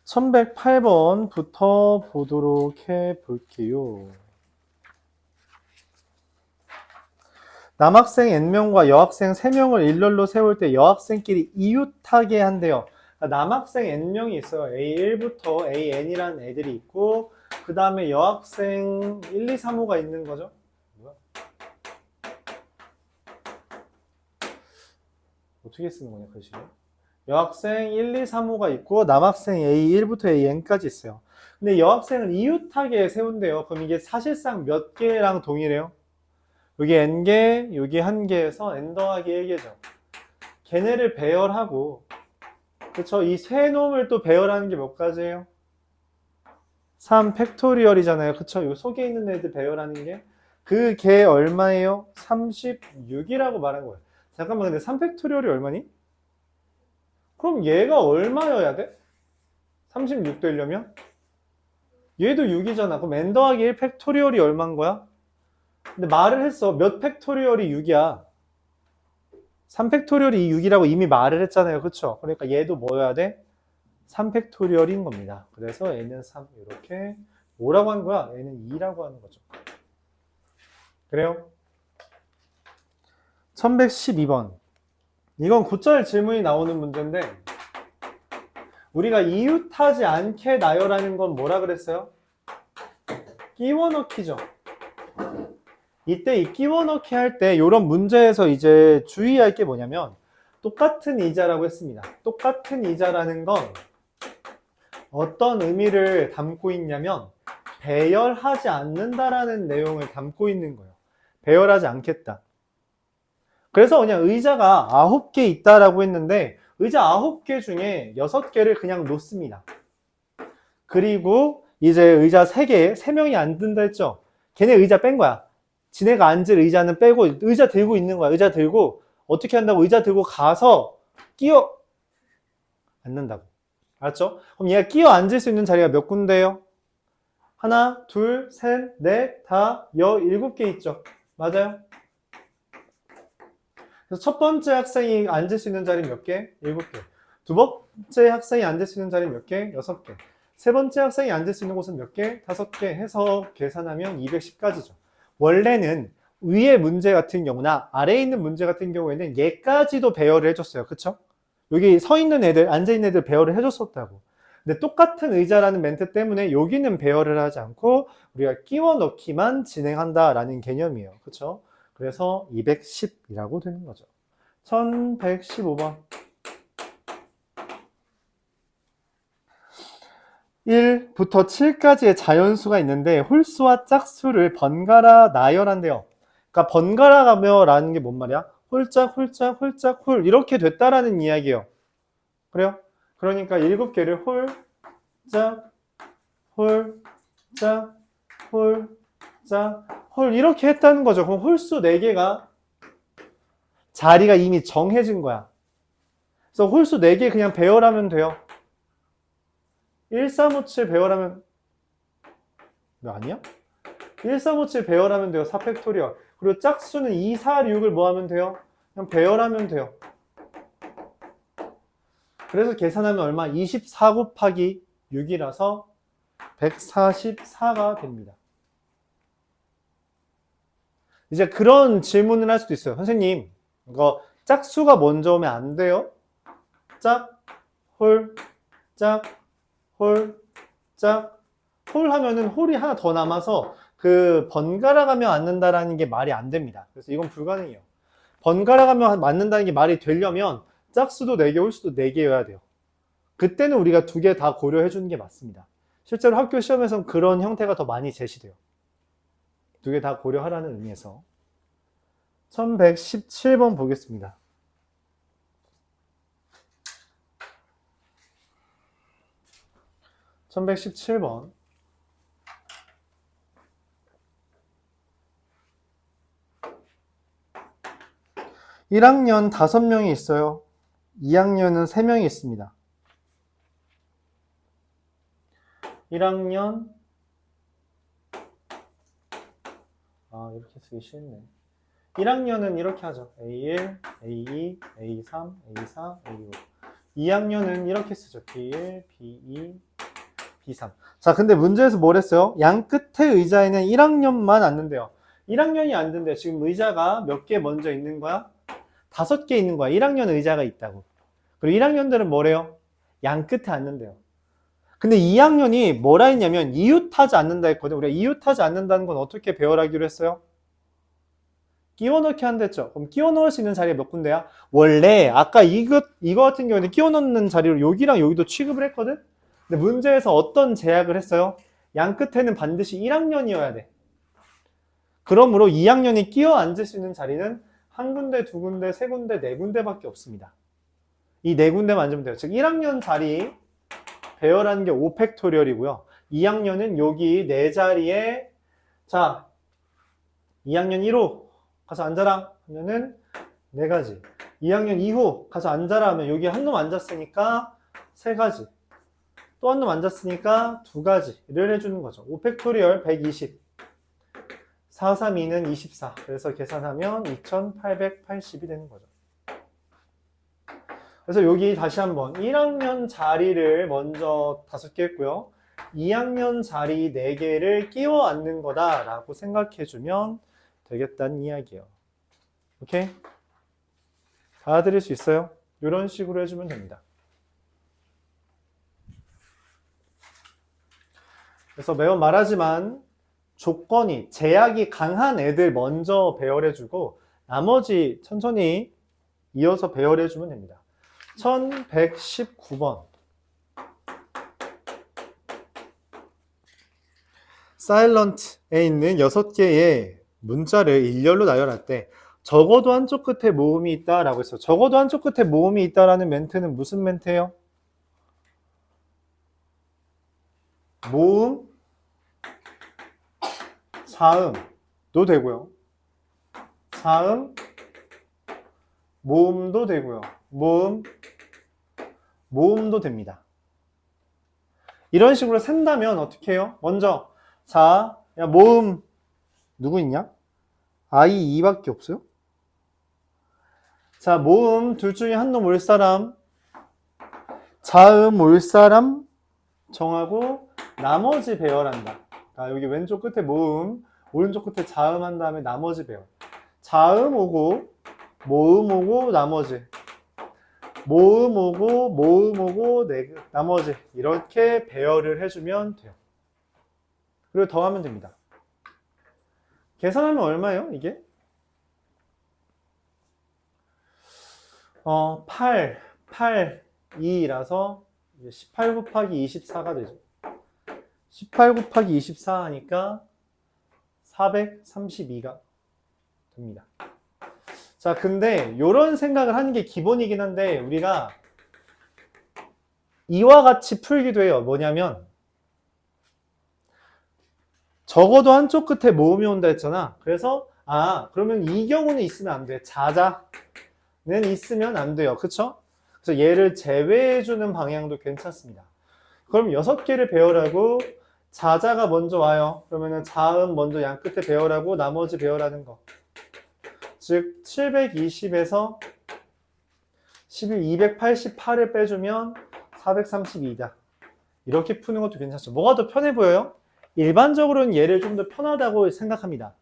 1108번부터 보도록 해 볼게요. 남학생 N명과 여학생 3명을 일렬로 세울 때 여학생끼리 이웃하게 한대요. 남학생 N명이 있어요. A1부터 AN이라는 애들이 있고 그 다음에 여학생 1, 2, 3, 5가 있는 거죠. 뭐야? 어떻게 쓰는 거냐 글씨를. 여학생 1, 2, 3, 5가 있고 남학생 A1부터 AN까지 있어요. 근데 여학생을 이웃하게 세운대요. 그럼 이게 사실상 몇 개랑 동일해요? 여기 n개, 여기 1개에서 n 더하기 1개죠. 걔네를 배열하고, 그쵸? 이 세 놈을 또 배열하는 게 몇 가지예요? 3 팩토리얼이잖아요. 그쵸? 요 속에 있는 애들 배열하는 게. 그 개 얼마예요? 36이라고 말한 거예요. 잠깐만, 근데 3 팩토리얼이 얼마니? 그럼 얘가 얼마여야 돼? 36 되려면? 얘도 6이잖아. 그럼 n 더하기 1 팩토리얼이 얼마인 거야? 근데 말을 했어. 몇 팩토리얼이 6이야? 3팩토리얼이 6이라고 이미 말을 했잖아요. 그쵸? 그러니까 얘도 뭐여야 돼? 3팩토리얼인 겁니다. 그래서 얘는 3 이렇게 뭐라고 하는 거야? 얘는 2라고 하는 거죠. 그래요? 1112번. 이건 곧잘 질문이 나오는 문제인데 우리가 이웃하지 않게 나열하는 건 뭐라 그랬어요? 끼워넣기죠. 이때 이 끼워넣기 할 때 이런 문제에서 이제 주의할 게 뭐냐면 똑같은 이자라고 했습니다. 똑같은 이자라는 건 어떤 의미를 담고 있냐면 배열하지 않는다라는 내용을 담고 있는 거예요. 배열하지 않겠다. 그래서 그냥 의자가 9개 있다라고 했는데 의자 9개 중에 6개를 그냥 놓습니다. 그리고 이제 의자 3개, 3명이 앉는다 했죠. 걔네 의자 뺀 거야. 지네가 앉을 의자는 빼고 의자 들고 있는 거야. 의자 들고 어떻게 한다고? 의자 들고 가서 끼워 앉는다고. 알았죠? 그럼 얘가 끼워 앉을 수 있는 자리가 몇 군데예요? 하나, 둘, 셋, 넷, 다, 7개 있죠. 맞아요? 그래서 첫 번째 학생이 앉을 수 있는 자리 몇 개? 7개. 두 번째 학생이 앉을 수 있는 자리 몇 개? 6개. 세 번째 학생이 앉을 수 있는 곳은 몇 개? 5개 해서 계산하면 210가지죠. 원래는 위에 문제 같은 경우나 아래에 있는 문제 같은 경우에는 얘까지도 배열을 해줬어요. 그쵸? 여기 서 있는 애들, 앉아 있는 애들 배열을 해줬었다고. 근데 똑같은 의자라는 멘트 때문에 여기는 배열을 하지 않고 우리가 끼워 넣기만 진행한다라는 개념이에요. 그쵸? 그래서 210이라고 되는 거죠. 1115번. 1부터 7까지의 자연수가 있는데 홀수와 짝수를 번갈아 나열한대요. 그러니까 번갈아 가며라는 게 뭔 말이야? 홀짝, 홀짝, 홀짝, 홀 이렇게 됐다라는 이야기예요. 그래요? 그러니까 7개를 홀짝, 홀짝, 홀짝, 홀 이렇게 했다는 거죠. 그럼 홀수 4개가 자리가 이미 정해진 거야. 그래서 홀수 4개 그냥 배열하면 돼요. 1357 배열하면 아니야? 1357 배열하면 돼요. 4팩토리얼. 그리고 짝수는 2, 4, 6을 뭐 하면 돼요? 그냥 배열하면 돼요. 그래서 계산하면 얼마? 24 곱하기 6이라서 144가 됩니다. 이제 그런 질문을 할 수도 있어요. 선생님, 이거 짝수가 먼저 오면 안 돼요? 짝, 홀, 짝, 홀, 짝, 홀 하면은 홀이 하나 더 남아서 그 번갈아 가며 앉는다라는 게 말이 안 됩니다. 그래서 이건 불가능해요. 번갈아 가며 앉는다는 게 말이 되려면 짝수도 4개, 홀수도 4개여야 돼요. 그때는 우리가 2개 다 고려해 주는 게 맞습니다. 실제로 학교 시험에서는 그런 형태가 더 많이 제시돼요. 2개 다 고려하라는 의미에서. 1117번 보겠습니다. 1117번. 1학년 5명이 있어요. 2학년은 3명이 있습니다. 1학년 이렇게 쓰기 쉽네. 1학년은 이렇게 하죠. A1, A2, A3, A4, A5. 2학년은 이렇게 쓰죠. B1, B2, B3. 자, 근데 문제에서 뭘 했어요? 양 끝에 의자에는 1학년만 앉는데요. 1학년이 앉는데 지금 의자가 몇 개 먼저 있는 거야? 5개 있는 거야. 1학년 의자가 있다고. 그리고 1학년들은 뭐래요? 양 끝에 앉는데요. 근데 2학년이 뭐라 했냐면 이웃하지 않는다 했거든. 우리가 이웃하지 않는다는 건 어떻게 배열하기로 했어요? 끼워 넣기 한다 했죠. 그럼 끼워 넣을 수 있는 자리가 몇 군데야? 원래 아까 이거 같은 경우는 끼워 넣는 자리로 여기랑 여기도 취급을 했거든. 근데 문제에서 어떤 제약을 했어요? 양 끝에는 반드시 1학년이어야 돼. 그러므로 2학년이 끼어 앉을 수 있는 자리는 한 군데, 두 군데, 세 군데, 네 군데밖에 없습니다. 이 네 군데만 앉으면 돼요. 즉 1학년 자리 배열하는 게 5팩토리얼이고요. 2학년은 여기 네 자리에 자 2학년 1호 가서 앉아라 하면은 네 가지. 2학년 2호 가서 앉아라 하면 여기 한 놈 앉았으니까 세 가지. 또 한 놈 앉았으니까 두 가지를 해주는 거죠. 5팩토리얼 120. 432는 24. 그래서 계산하면 2880이 되는 거죠. 그래서 여기 다시 한번 1학년 자리를 먼저 5개 했고요. 2학년 자리 4개를 끼워 앉는 거다라고 생각해주면 되겠다는 이야기예요. 오케이? 받아들일 수 있어요? 이런 식으로 해주면 됩니다. 그래서 매번 말하지만 조건이, 제약이 강한 애들 먼저 배열해주고 나머지 천천히 이어서 배열해주면 됩니다. 1119번. 사일런트에 있는 6개의 문자를 일렬로 나열할 때 적어도 한쪽 끝에 모음이 있다라고 했어요. 적어도 한쪽 끝에 모음이 있다라는 멘트는 무슨 멘트예요? 모음, 사음도 되고요. 사음, 모음도 되고요. 모음도 됩니다. 이런 식으로 센다면 어떻게 해요? 먼저 자, 야 모음 누구 있냐? 아이 2밖에 없어요? 자, 모음 둘 중에 한 놈 올 사람, 자음 올 사람 정하고 나머지 배열한다. 자, 여기 왼쪽 끝에 모음, 오른쪽 끝에 자음 한 다음에 나머지 배열. 자음 오고 모음 오고 나머지, 모음 오고 나머지 이렇게 배열을 해주면 돼요. 그리고 더하면 됩니다. 계산하면 얼마예요 이게? 8, 2라서 18 곱하기 24가 되죠. 18 곱하기 24 하니까 432가 됩니다. 자, 근데 이런 생각을 하는 게 기본이긴 한데 우리가 이와 같이 풀기도 해요. 뭐냐면 적어도 한쪽 끝에 모음이 온다 했잖아. 그래서 그러면 이 경우는 있으면 안 돼. 자자는 있으면 안 돼요. 그쵸? 그래서 얘를 제외해주는 방향도 괜찮습니다. 그럼 6개를 배열하고 자자가 먼저 와요. 그러면은 자음 먼저 양 끝에 배열하고 나머지 배열하는 거. 즉 720에서 288을 빼주면 432다. 이렇게 푸는 것도 괜찮죠. 뭐가 더 편해 보여요? 일반적으로는 얘를 좀 더 편하다고 생각합니다.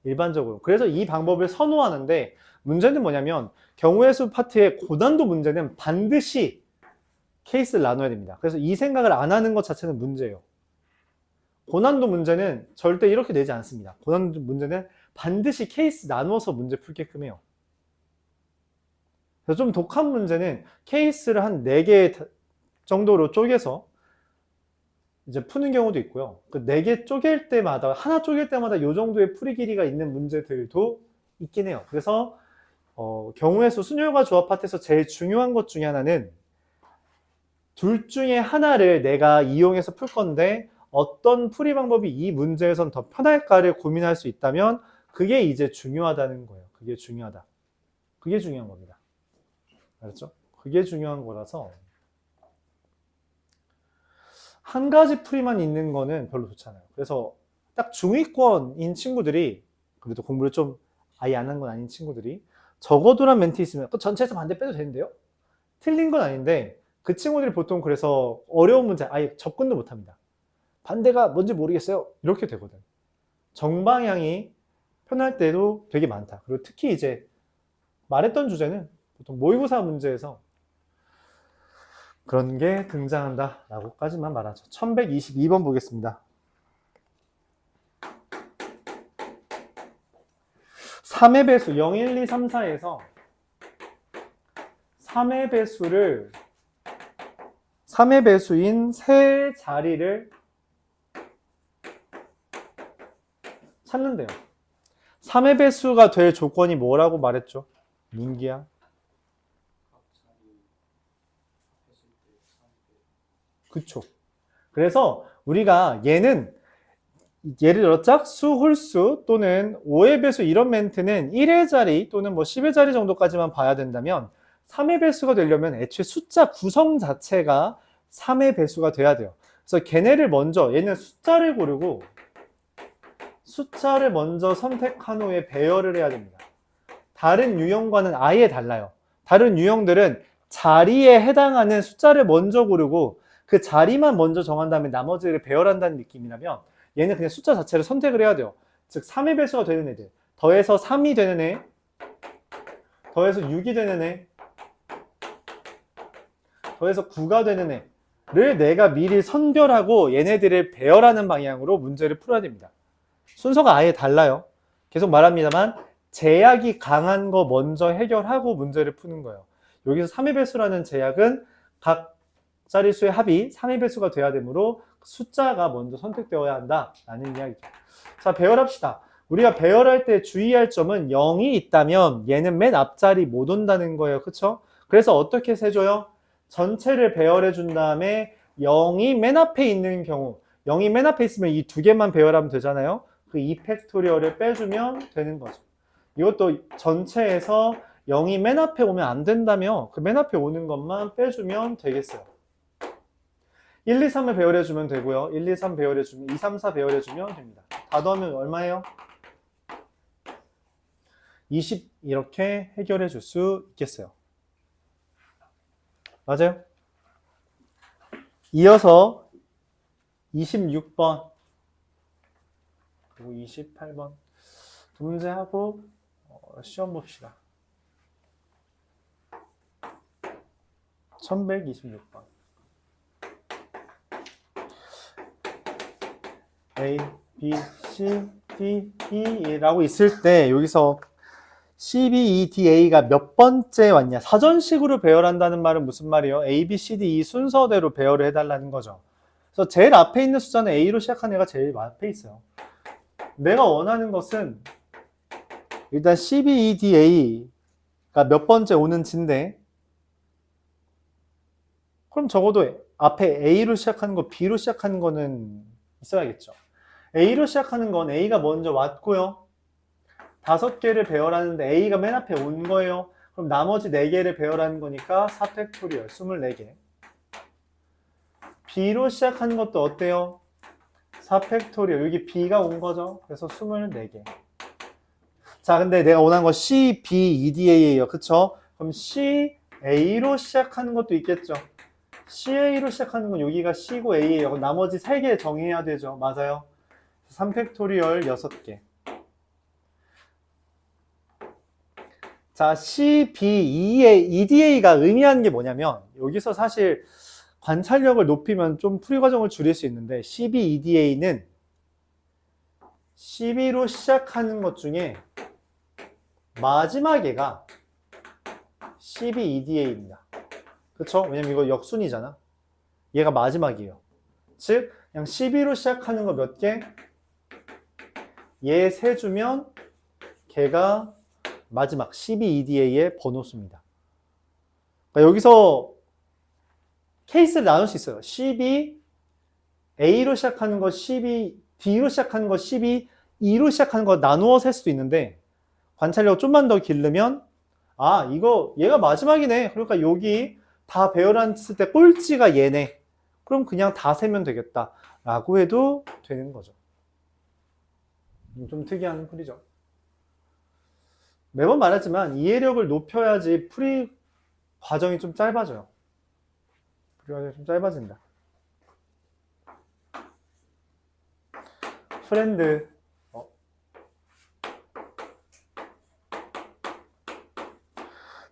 일반적으로. 그래서 이 방법을 선호하는데 문제는 뭐냐면 경우의 수 파트의 고난도 문제는 반드시 케이스를 나눠야 됩니다. 그래서 이 생각을 안 하는 것 자체는 문제예요. 고난도 문제는 절대 이렇게 내지 않습니다. 고난도 문제는 반드시 케이스 나눠서 문제 풀게끔 해요. 그래서 좀 독한 문제는 케이스를 한 4개 정도로 쪼개서 이제 푸는 경우도 있고요. 그 4개 쪼갤 때마다, 하나 쪼갤 때마다 이 정도의 풀이 길이가 있는 문제들도 있긴 해요. 그래서 경우의 수 순열과 조합 파트에서 제일 중요한 것 중에 하나는 둘 중에 하나를 내가 이용해서 풀 건데 어떤 풀이 방법이 이 문제에선 더 편할까를 고민할 수 있다면 그게 이제 중요하다는 거예요. 그게 중요하다. 그게 중요한 겁니다. 알았죠? 그게 중요한 거라서 한 가지 풀이만 있는 거는 별로 좋잖아요. 그래서 딱 중위권인 친구들이, 그래도 공부를 좀 아예 안 한 건 아닌 친구들이 적어도란 멘트 있으면 전체에서 반대 빼도 되는데요? 틀린 건 아닌데 그 친구들이 보통 그래서 어려운 문제 아예 접근도 못합니다. 반대가 뭔지 모르겠어요. 이렇게 되거든. 정방향이 편할 때도 되게 많다. 그리고 특히 이제 말했던 주제는 보통 모의고사 문제에서 그런 게 등장한다 라고까지만 말하죠. 1122번 보겠습니다. 3의 배수 0, 1, 2, 3, 4에서 3의 배수인 세 자리를 찾는데요. 3의 배수가 될 조건이 뭐라고 말했죠? 문기야. 그쵸. 그래서 우리가 얘는 예를 들어 짝수, 홀수 또는 5의 배수 이런 멘트는 1의 자리 또는 뭐 10의 자리 정도까지만 봐야 된다면 3의 배수가 되려면 애초에 숫자 구성 자체가 3의 배수가 돼야 돼요. 그래서 걔네를 먼저 얘는 숫자를 고르고 숫자를 먼저 선택한 후에 배열을 해야 됩니다. 다른 유형과는 아예 달라요. 다른 유형들은 자리에 해당하는 숫자를 먼저 고르고 그 자리만 먼저 정한 다음에 나머지를 배열한다는 느낌이라면 얘는 그냥 숫자 자체를 선택을 해야 돼요. 즉 3의 배수가 되는 애들, 더해서 3이 되는 애, 더해서 6이 되는 애, 더해서 9가 되는 애를 내가 미리 선별하고 얘네들을 배열하는 방향으로 문제를 풀어야 됩니다. 순서가 아예 달라요. 계속 말합니다만 제약이 강한 거 먼저 해결하고 문제를 푸는 거예요. 여기서 3의 배수라는 제약은 각 자릿수의 합이 3의 배수가 돼야 되므로 숫자가 먼저 선택되어야 한다라는 이야기죠. 자, 배열합시다. 우리가 배열할 때 주의할 점은 0이 있다면 얘는 맨 앞자리 못 온다는 거예요. 그쵸? 그래서 어떻게 세줘요? 전체를 배열해 준 다음에 0이 맨 앞에 있는 경우 0이 맨 앞에 있으면 이 두 개만 배열하면 되잖아요. 그 2팩토리얼을 빼주면 되는 거죠. 이것도 전체에서 0이 맨 앞에 오면 안 된다며 그 맨 앞에 오는 것만 빼주면 되겠어요. 1, 2, 3을 배열해주면 되고요. 1, 2, 3 배열해주면 2, 3, 4 배열해주면 됩니다. 다 더하면 얼마예요? 20 이렇게 해결해 줄 수 있겠어요. 맞아요? 이어서 26번 그리고 28번 두 문제 하고 시험 봅시다. 1126번 A, B, C, D, E 라고 있을 때 여기서 C, B, E, D, A가 몇 번째 왔냐? 사전식으로 배열한다는 말은 무슨 말이에요? A, B, C, D, E 순서대로 배열을 해달라는 거죠. 그래서 제일 앞에 있는 숫자는 A로 시작한 애가 제일 앞에 있어요. 내가 원하는 것은 일단 C, B, E, D, A가 몇 번째 오는지인데 그럼 적어도 앞에 A로 시작하는 거, B로 시작하는 거는 있어야겠죠. A로 시작하는 건 A가 먼저 왔고요. 5개를 배열하는데 A가 맨 앞에 온 거예요. 그럼 나머지 4개를 배열하는 거니까 4팩토리얼 24개. B로 시작하는 것도 어때요? 4팩토리얼 여기 B가 온 거죠. 그래서 24개. 자, 근데 내가 원하는 거 C, B, E, D, A예요. 그쵸? 그럼 C, A로 시작하는 것도 있겠죠. CA로 시작하는 건 여기가 C고 A예요. 그럼 나머지 3개 정해야 되죠. 맞아요. 3팩토리얼 6개. 자, C, B, EDA가 의미하는 게 뭐냐면 여기서 사실 관찰력을 높이면 좀 풀이 과정을 줄일 수 있는데 CB, EDA는 CB로 시작하는 것 중에 마지막 애가 CB, EDA입니다. 그쵸? 왜냐면 이거 역순이잖아. 얘가 마지막이에요. 즉 그냥 CB로 시작하는 거 몇 개? 얘 세 주면 걔가 마지막 CB, EDA의 번호수입니다. 그러니까 여기서 케이스를 나눌 수 있어요. CB, A로 시작하는 거, CB, D로 시작하는 거, CB, E로 시작하는 거 나누어 셀 수도 있는데 관찰력을 좀만 더 기르면 아, 이거 얘가 마지막이네. 그러니까 여기 다 배열했을 때 꼴찌가 얘네. 그럼 그냥 다 세면 되겠다. 라고 해도 되는 거죠. 좀 특이한 풀이죠. 매번 말하지만 이해력을 높여야지 풀이 과정이 좀 짧아져요. 풀이 과정이 좀 짧아진다. 프렌드.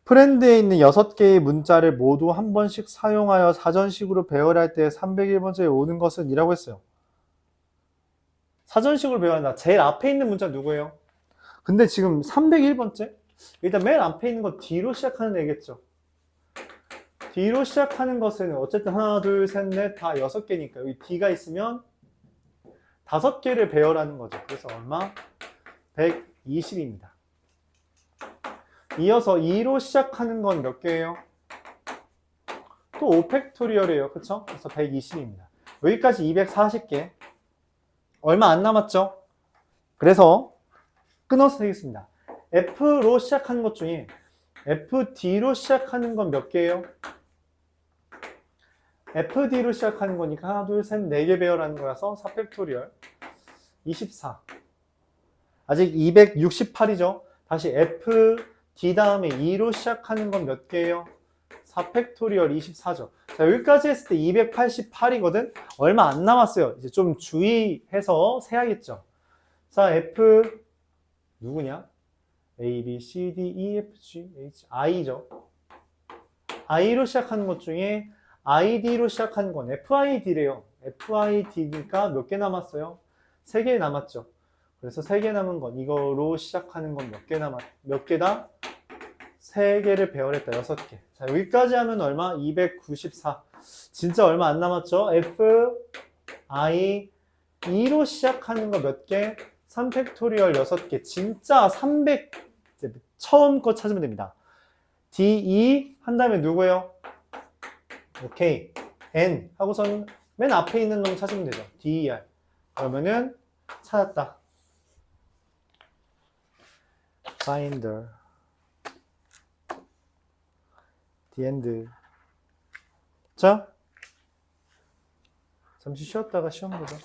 프렌드에 있는 6개의 문자를 모두 한 번씩 사용하여 사전식으로 배열할 때 301번째에 오는 것은 이라고 했어요. 사전식으로 배열한다. 제일 앞에 있는 문자 누구예요? 근데 지금 301번째? 일단 맨 앞에 있는 거 D로 시작하는 애겠죠. D로 시작하는 것은 어쨌든 하나, 둘, 셋, 넷 다 6개니까 여기 D가 있으면 5개를 배열하는 거죠. 그래서 얼마? 120입니다. 이어서 2로 시작하는 건 몇 개예요? 또 5팩토리얼이에요. 그쵸? 그래서 120입니다. 여기까지 240개. 얼마 안 남았죠? 그래서 끊어서 되겠습니다. F로 시작하는 것 중에 FD로 시작하는 건 몇 개예요? FD로 시작하는 거니까 하나, 둘, 셋, 4개 배열하는 거라서 4팩토리얼 24. 아직 268이죠? 다시 FD 다음에 2로 시작하는 건 몇 개예요? 4팩토리얼 24죠. 자, 여기까지 했을 때 288이거든? 얼마 안 남았어요. 이제 좀 주의해서 세야겠죠. 자, F 누구냐? A, B, C, D, E, F, G, H, I죠. I로 시작하는 것 중에 ID로 시작하는 건 FID래요. FID니까 몇 개 남았어요? 3개 남았죠. 그래서 3개 남은 건 이거로 시작하는 건 몇 개다? 3개를 배열했다. 6개. 자, 여기까지 하면 얼마? 294. 진짜 얼마 안 남았죠? F, I, E로 시작하는 거 몇 개? 3팩토리얼 6개. 진짜 300, 처음 거 찾으면 됩니다. D, E 한 다음에 누구예요? 오케이. N 하고선 맨 앞에 있는 놈 찾으면 되죠. D, E, R. 그러면은 찾았다. Finder. The end. 자, 잠시 쉬었다가 시험 보자.